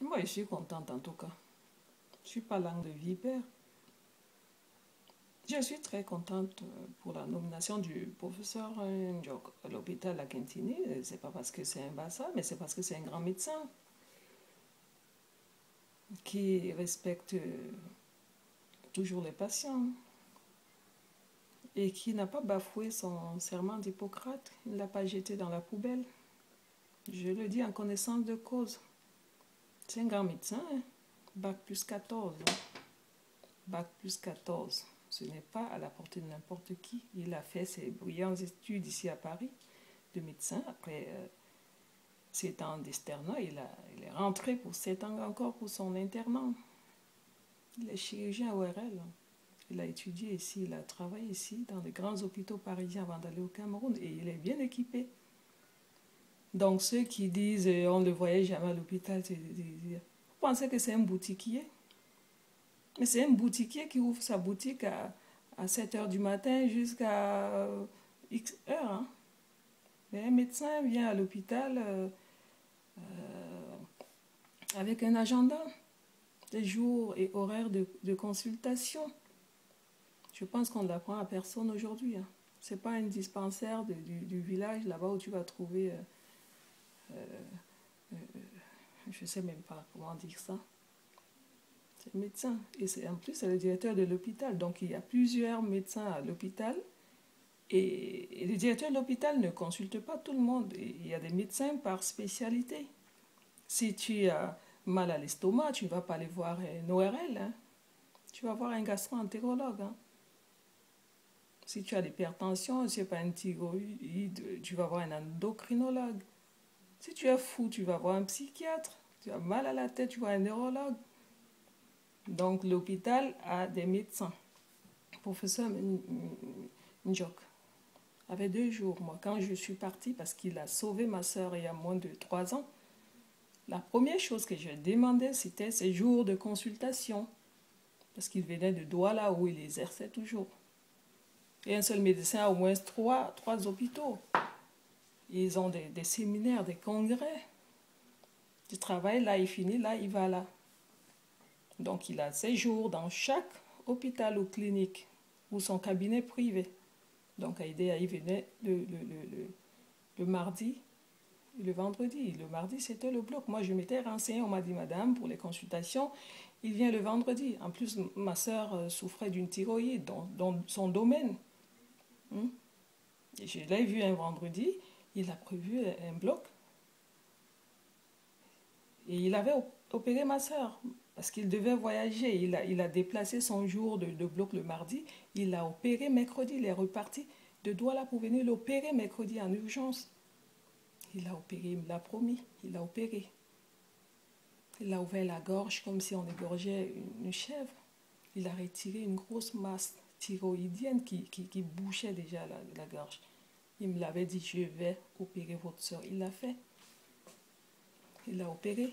Moi, je suis contente en tout cas. Je ne suis pas langue de vipère. Je suis très contente pour la nomination du professeur Ndiok à l'hôpital à Kintini. Ce n'est pas parce que c'est un bassa, mais c'est parce que c'est un grand médecin qui respecte toujours les patients et qui n'a pas bafoué son serment d'Hippocrate. Il ne l'a pas jeté dans la poubelle. Je le dis en connaissance de cause. C'est un grand médecin, hein? Bac plus 14. Hein? Bac plus 14. Ce n'est pas à la portée de n'importe qui. Il a fait ses brillantes études ici à Paris de médecin. Après 7 ans d'externat, il est rentré pour 7 ans encore pour son internat. Il est chirurgien ORL. Il a étudié ici, il a travaillé ici dans les grands hôpitaux parisiens avant d'aller au Cameroun et il est bien équipé. Donc ceux qui disent on ne le voyait jamais à l'hôpital, vous pensez que c'est un boutiquier? Mais c'est un boutiquier qui ouvre sa boutique à 7 h du matin jusqu'à X heures. Hein? Mais un médecin vient à l'hôpital avec un agenda, des jours et horaires de consultation. Je pense qu'on ne l'apprend à personne aujourd'hui. Hein. Ce n'est pas un dispensaire du village là-bas où tu vas trouver, je ne sais même pas comment dire ça. C'est le médecin. Et en plus, c'est le directeur de l'hôpital. Donc, il y a plusieurs médecins à l'hôpital. Et le directeur de l'hôpital ne consulte pas tout le monde. Il y a des médecins par spécialité. Si tu as mal à l'estomac, tu ne vas pas aller voir un ORL. Hein. Tu vas voir un gastro-entérologue. Hein. Si tu as l'hypertension, si tu n'as pas un thyroïde, tu vas voir un endocrinologue. Si tu es fou, tu vas voir un psychiatre. Tu as mal à la tête, tu vois un neurologue. Donc l'hôpital a des médecins. Professeur Ndiok avait 2 jours, moi, quand je suis partie, parce qu'il a sauvé ma soeur il y a moins de 3 ans, la première chose que je demandais, c'était ses jours de consultation. Parce qu'il venait de Douala où il exerçait toujours. Et un seul médecin a au moins 3 hôpitaux. Ils ont des séminaires, des congrès. Il travaille là, il finit là, il va là. Donc il a ses jours dans chaque hôpital ou clinique ou son cabinet privé. Donc Aïdéa, il venait le mardi et le vendredi. Le mardi, c'était le bloc. Moi, je m'étais renseignée, on m'a dit, madame, pour les consultations, il vient le vendredi. En plus, ma soeur souffrait d'une thyroïde dans son domaine. Et je l'ai vu un vendredi, il a prévu un bloc. Et il avait opéré ma soeur parce qu'il devait voyager. Il a déplacé son jour de bloc le mardi. Il l'a opéré mercredi. Il est reparti de Douala pour venir l'opérer mercredi en urgence. Il a opéré, il me l'a promis. Il a opéré. Il a ouvert la gorge comme si on égorgeait une chèvre. Il a retiré une grosse masse thyroïdienne qui bouchait déjà la gorge. Il me l'avait dit, je vais opérer votre soeur. Il l'a fait. Il l'a opéré.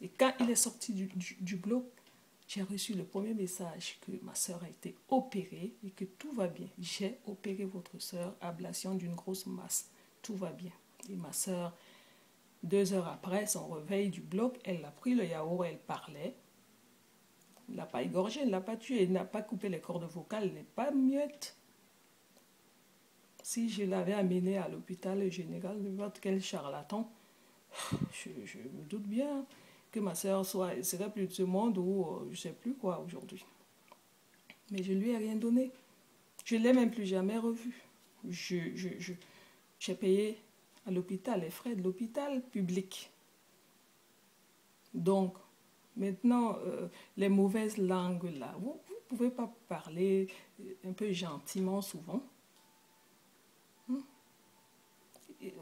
Et quand il est sorti du bloc, j'ai reçu le premier message que ma soeur a été opérée et que tout va bien. J'ai opéré votre soeur, ablation d'une grosse masse. Tout va bien. Et ma soeur, 2 heures après son réveil du bloc, elle a pris le yaourt, elle parlait. Elle ne l'a pas égorgée, elle ne l'a pas tuée, elle n'a pas coupé les cordes vocales, elle n'est pas muette. Si je l'avais amenée à l'hôpital général, n'importe quel charlatan, je me doute bien que ma soeur serait plus de ce monde ou je ne sais plus quoi aujourd'hui. Mais je ne lui ai rien donné. Je ne l'ai même plus jamais revue. J'ai payé à l'hôpital les frais de l'hôpital public. Donc, maintenant, les mauvaises langues là, vous ne pouvez pas parler un peu gentiment souvent.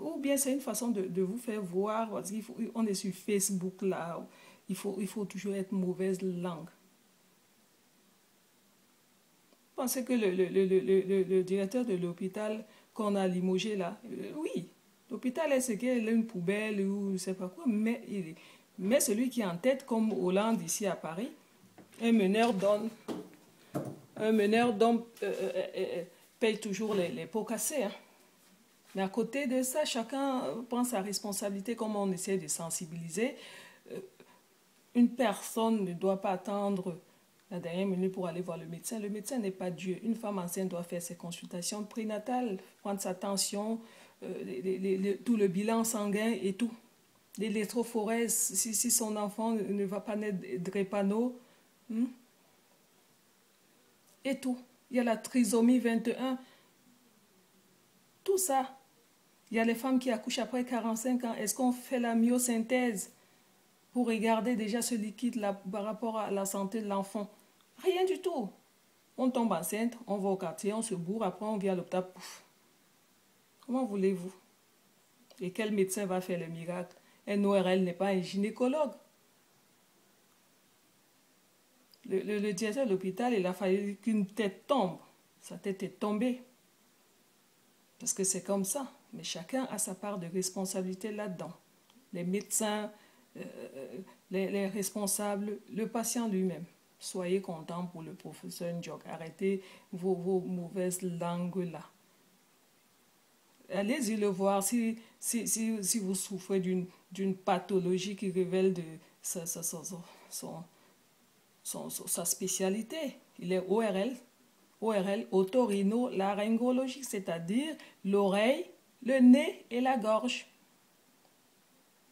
Ou bien c'est une façon de vous faire voir, parce qu'on est sur Facebook là, il faut toujours être mauvaise langue. Vous pensez que le directeur de l'hôpital qu'on a limogé là, oui, l'hôpital est ce qu'elle est une poubelle ou je ne sais pas quoi, mais celui qui est en tête, comme Hollande ici à Paris, un meneur d'hommes paye toujours les pots cassés. Hein. Mais à côté de ça, chacun prend sa responsabilité, comme on essaie de sensibiliser. Une personne ne doit pas attendre la dernière minute pour aller voir le médecin. Le médecin n'est pas Dieu. Une femme enceinte doit faire ses consultations prénatales, prendre sa tension, tout le bilan sanguin et tout. L'électrophorèse, si son enfant ne va pas naître drépano, et tout. Il y a la trisomie 21, tout ça. Il y a les femmes qui accouchent après 45 ans. Est-ce qu'on fait la myosynthèse pour regarder déjà ce liquide-là par rapport à la santé de l'enfant? Rien du tout. On tombe enceinte, on va au quartier, on se bourre, après on vient à l'hôpital, pouf. Comment voulez-vous? Et quel médecin va faire le miracle? Un ORL n'est pas un gynécologue. Le directeur de l'hôpital, il a fallu qu'une tête tombe. Sa tête est tombée. Parce que c'est comme ça. Mais chacun a sa part de responsabilité là-dedans. Les médecins, les responsables, le patient lui-même. Soyez content pour le professeur Ndiok. Arrêtez vos mauvaises langues là. Allez-y le voir si vous souffrez d'une pathologie qui révèle de sa spécialité. Il est ORL, otorino-laryngologique, c'est-à-dire l'oreille, le nez et la gorge.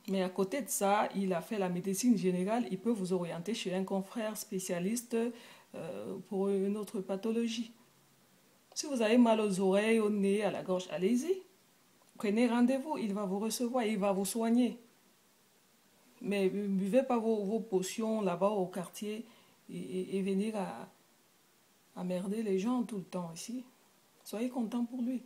Mais à côté de ça, il a fait la médecine générale. Il peut vous orienter chez un confrère spécialiste pour une autre pathologie. Si vous avez mal aux oreilles, au nez, à la gorge, allez-y. Prenez rendez-vous, il va vous recevoir, il va vous soigner. Mais ne buvez pas vos potions là-bas au quartier et venir à merder les gens tout le temps ici. Soyez contents pour lui.